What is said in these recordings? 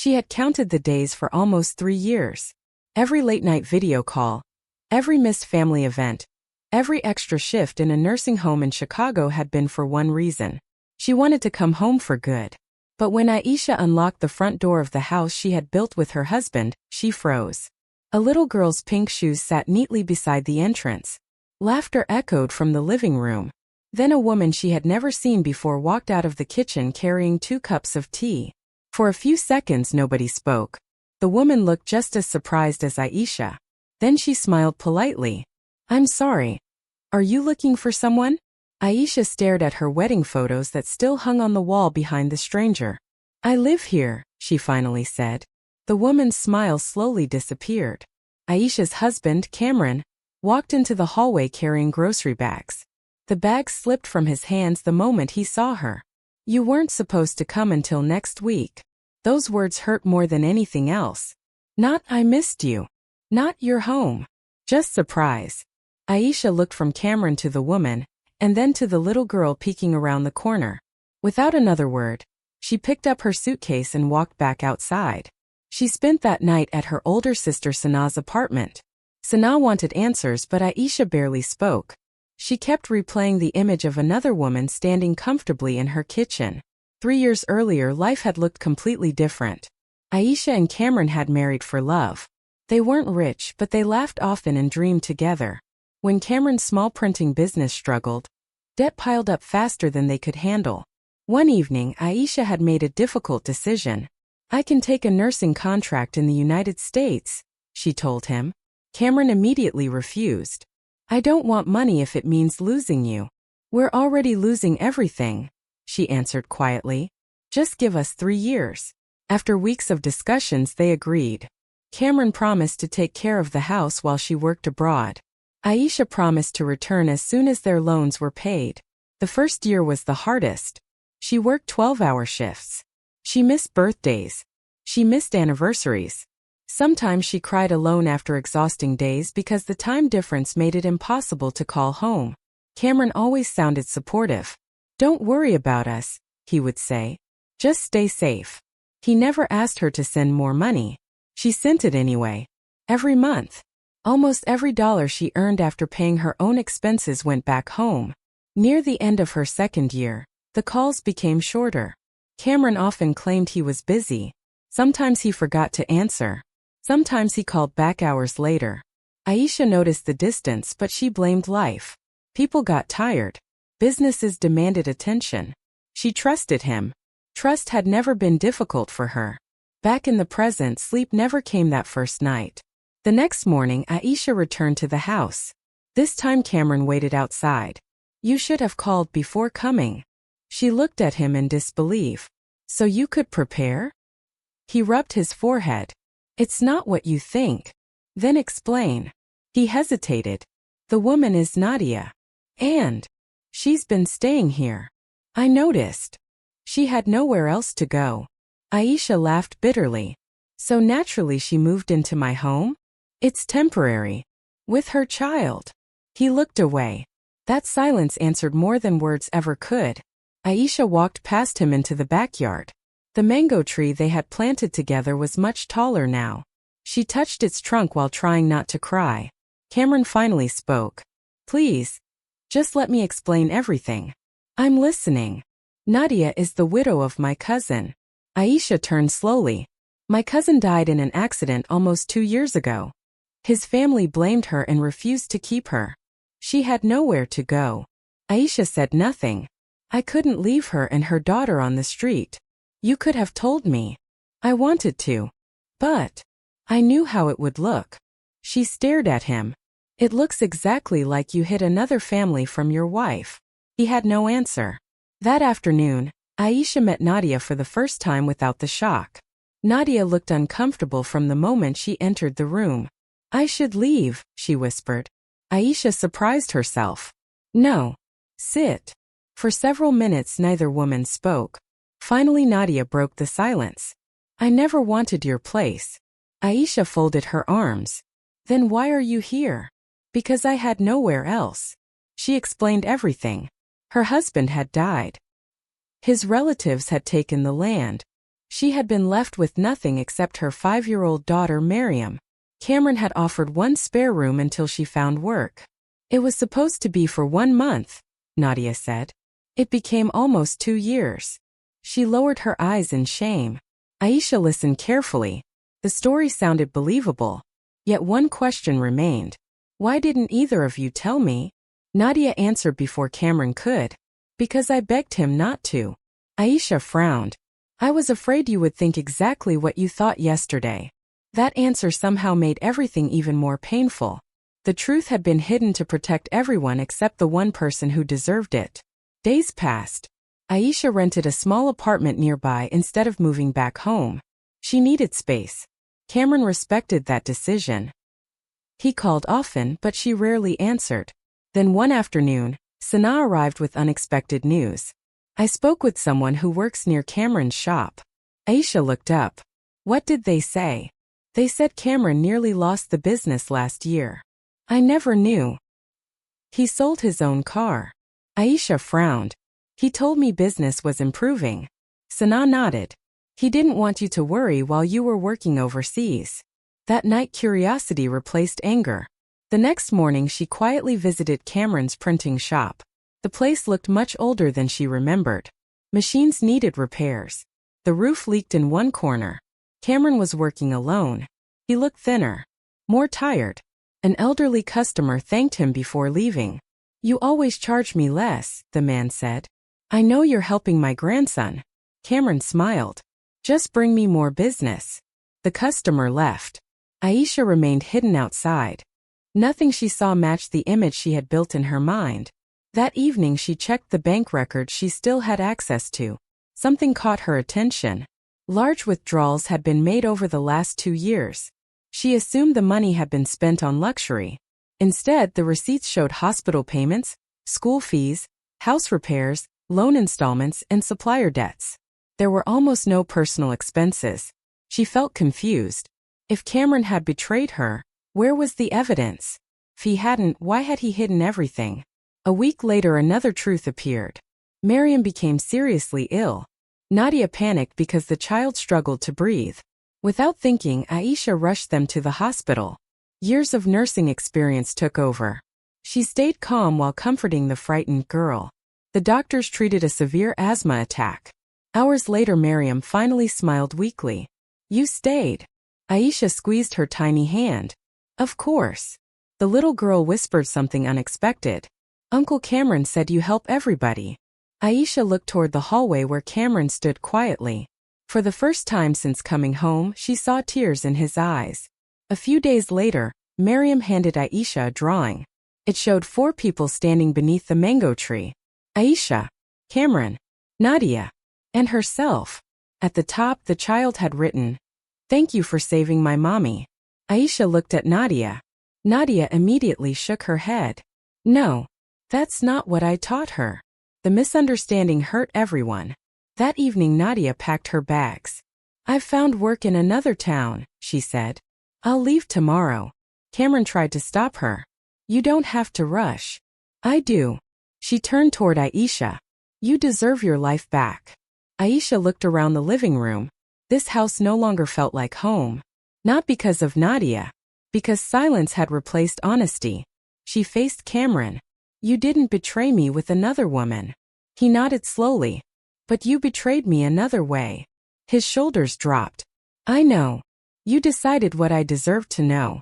She had counted the days for almost 3 years. Every late-night video call, every missed family event, every extra shift in a nursing home in Chicago had been for one reason. She wanted to come home for good. But when Aisha unlocked the front door of the house she had built with her husband, she froze. A little girl's pink shoes sat neatly beside the entrance. Laughter echoed from the living room. Then a woman she had never seen before walked out of the kitchen carrying 2 cups of tea. For a few seconds nobody spoke. The woman looked just as surprised as Aisha. Then she smiled politely. "I'm sorry. Are you looking for someone?" Aisha stared at her wedding photos that still hung on the wall behind the stranger. "I live here," she finally said. The woman's smile slowly disappeared. Aisha's husband, Cameron, walked into the hallway carrying grocery bags. The bags slipped from his hands the moment he saw her. "You weren't supposed to come until next week." Those words hurt more than anything else. Not "I missed you." Not "you're home." Just surprise. Aisha looked from Cameron to the woman, and then to the little girl peeking around the corner. Without another word, she picked up her suitcase and walked back outside. She spent that night at her older sister Sanaa's apartment. Sanaa wanted answers, but Aisha barely spoke. She kept replaying the image of another woman standing comfortably in her kitchen. 3 years earlier, life had looked completely different. Aisha and Cameron had married for love. They weren't rich, but they laughed often and dreamed together. When Cameron's small printing business struggled, debt piled up faster than they could handle. One evening, Aisha had made a difficult decision. "I can take a nursing contract in the United States," she told him. Cameron immediately refused. "I don't want money if it means losing you." "We're already losing everything," she answered quietly. "Just give us 3 years." After weeks of discussions, they agreed. Cameron promised to take care of the house while she worked abroad. Aisha promised to return as soon as their loans were paid. The first year was the hardest. She worked 12-hour shifts. She missed birthdays. She missed anniversaries. Sometimes she cried alone after exhausting days because the time difference made it impossible to call home. Cameron always sounded supportive. "Don't worry about us," he would say. "Just stay safe." He never asked her to send more money. She sent it anyway. Every month. Almost every dollar she earned after paying her own expenses went back home. Near the end of her second year, the calls became shorter. Cameron often claimed he was busy. Sometimes he forgot to answer. Sometimes he called back hours later. Aisha noticed the distance, but she blamed life. People got tired. Businesses demanded attention. She trusted him. Trust had never been difficult for her. Back in the present, sleep never came that first night. The next morning, Aisha returned to the house. This time Cameron waited outside. "You should have called before coming." She looked at him in disbelief. "So you could prepare?" He rubbed his forehead. "It's not what you think." "Then explain." He hesitated. "The woman is Nadia. And she's been staying here. I noticed. She had nowhere else to go." Aisha laughed bitterly. "So naturally she moved into my home? It's temporary. With her child." He looked away. That silence answered more than words ever could. Aisha walked past him into the backyard. The mango tree they had planted together was much taller now. She touched its trunk while trying not to cry. Cameron finally spoke. "Please, just let me explain everything." "I'm listening." "Nadia is the widow of my cousin." Aisha turned slowly. "My cousin died in an accident almost 2 years ago. His family blamed her and refused to keep her. She had nowhere to go." Aisha said nothing. "I couldn't leave her and her daughter on the street. You could have told me." "I wanted to. But I knew how it would look." She stared at him. "It looks exactly like you hid another family from your wife." He had no answer. That afternoon, Aisha met Nadia for the first time without the shock. Nadia looked uncomfortable from the moment she entered the room. "I should leave," she whispered. Aisha surprised herself. "No. Sit." For several minutes neither woman spoke. Finally Nadia broke the silence. "I never wanted your place." Aisha folded her arms. "Then why are you here?" "Because I had nowhere else." She explained everything. Her husband had died. His relatives had taken the land. She had been left with nothing except her 5-year-old daughter Miriam. Cameron had offered one spare room until she found work. It was supposed to be for 1 month, Nadia said. It became almost 2 years. She lowered her eyes in shame. Aisha listened carefully. The story sounded believable. Yet one question remained. Why didn't either of you tell me? Nadia answered before Cameron could. Because I begged him not to. Aisha frowned. I was afraid you would think exactly what you thought yesterday. That answer somehow made everything even more painful. The truth had been hidden to protect everyone except the one person who deserved it. Days passed. Aisha rented a small apartment nearby instead of moving back home. She needed space. Cameron respected that decision. He called often, but she rarely answered. Then one afternoon, Sana arrived with unexpected news. I spoke with someone who works near Cameron's shop. Aisha looked up. What did they say? They said Cameron nearly lost the business last year. I never knew. He sold his own car. Aisha frowned. He told me business was improving. Sana nodded. He didn't want you to worry while you were working overseas. That night curiosity replaced anger. The next morning she quietly visited Cameron's printing shop. The place looked much older than she remembered. Machines needed repairs. The roof leaked in one corner. Cameron was working alone. He looked thinner, more tired. An elderly customer thanked him before leaving. You always charge me less, the man said. I know you're helping my grandson. Cameron smiled. Just bring me more business. The customer left. Aisha remained hidden outside. Nothing she saw matched the image she had built in her mind. That evening she checked the bank records she still had access to. Something caught her attention. Large withdrawals had been made over the last 2 years. She assumed the money had been spent on luxury. Instead, the receipts showed hospital payments, school fees, house repairs, loan installments, and supplier debts. There were almost no personal expenses. She felt confused. If Cameron had betrayed her, where was the evidence? If he hadn't, why had he hidden everything? A week later another truth appeared. Miriam became seriously ill. Nadia panicked because the child struggled to breathe. Without thinking, Aisha rushed them to the hospital. Years of nursing experience took over. She stayed calm while comforting the frightened girl. The doctors treated a severe asthma attack. Hours later Miriam finally smiled weakly. You stayed. Aisha squeezed her tiny hand. Of course. The little girl whispered something unexpected. Uncle Cameron said you help everybody. Aisha looked toward the hallway where Cameron stood quietly. For the first time since coming home, she saw tears in his eyes. A few days later, Miriam handed Aisha a drawing. It showed 4 people standing beneath the mango tree. Aisha, Cameron, Nadia, and herself. At the top, the child had written, "Thank you for saving my mommy." Aisha looked at Nadia. Nadia immediately shook her head. No. That's not what I taught her. The misunderstanding hurt everyone. That evening Nadia packed her bags. I've found work in another town, she said. I'll leave tomorrow. Cameron tried to stop her. You don't have to rush. I do. She turned toward Aisha. You deserve your life back. Aisha looked around the living room. This house no longer felt like home. Not because of Nadia. Because silence had replaced honesty. She faced Cameron. You didn't betray me with another woman. He nodded slowly. But you betrayed me another way. His shoulders dropped. I know. You decided what I deserved to know.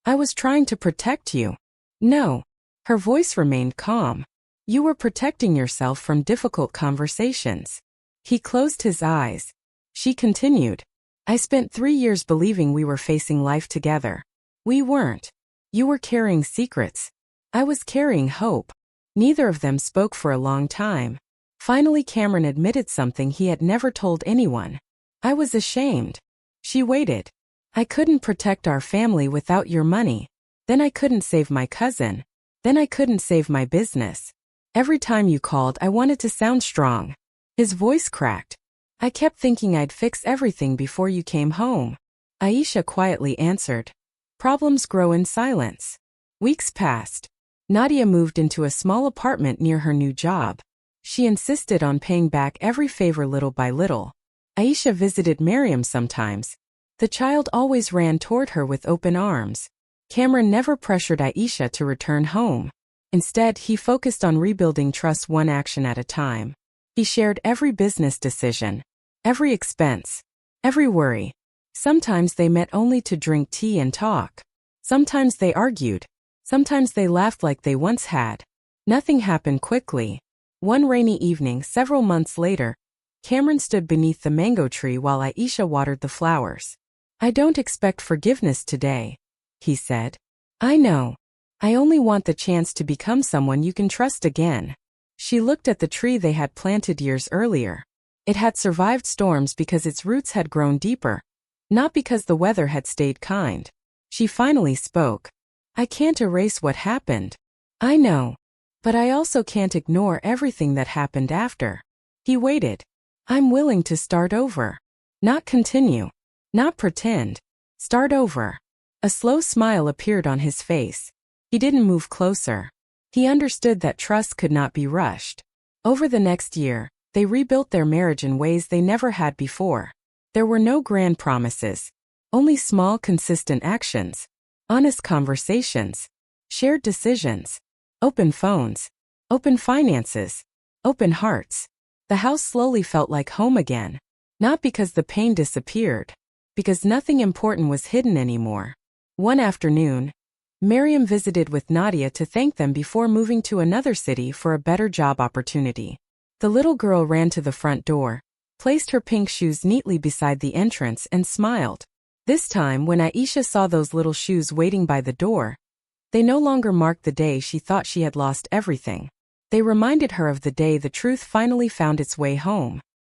I was trying to protect you. No. Her voice remained calm. You were protecting yourself from difficult conversations. He closed his eyes. She continued. I spent 3 years believing we were facing life together. We weren't. You were carrying secrets. I was carrying hope. Neither of them spoke for a long time. Finally Cameron admitted something he had never told anyone. I was ashamed. She waited. I couldn't protect our family without your money. Then I couldn't save my cousin. Then I couldn't save my business. Every time you called I wanted to sound strong. His voice cracked. I kept thinking I'd fix everything before you came home. Aisha quietly answered. Problems grow in silence. Weeks passed. Nadia moved into a small apartment near her new job. She insisted on paying back every favor little by little. Aisha visited Miriam sometimes. The child always ran toward her with open arms. Cameron never pressured Aisha to return home. Instead, he focused on rebuilding trust one action at a time. He shared every business decision, every expense, every worry. Sometimes they met only to drink tea and talk. Sometimes they argued. Sometimes they laughed like they once had. Nothing happened quickly. One rainy evening several months later, Cameron stood beneath the mango tree while Aisha watered the flowers. "I don't expect forgiveness today," he said. "I know. I only want the chance to become someone you can trust again." She looked at the tree they had planted years earlier. It had survived storms because its roots had grown deeper, not because the weather had stayed kind. She finally spoke. "I can't erase what happened. I know. But I also can't ignore everything that happened after." He waited. "I'm willing to start over. Not continue. Not pretend. Start over." A slow smile appeared on his face. He didn't move closer. He understood that trust could not be rushed. Over the next year, they rebuilt their marriage in ways they never had before. There were no grand promises, only small, consistent actions, honest conversations, shared decisions, open phones, open finances, open hearts. The house slowly felt like home again, not because the pain disappeared, because nothing important was hidden anymore. One afternoon, Miriam visited with Nadia to thank them before moving to another city for a better job opportunity. The little girl ran to the front door, placed her pink shoes neatly beside the entrance and smiled. This time, when Aisha saw those little shoes waiting by the door, they no longer marked the day she thought she had lost everything. They reminded her of the day the truth finally found its way home.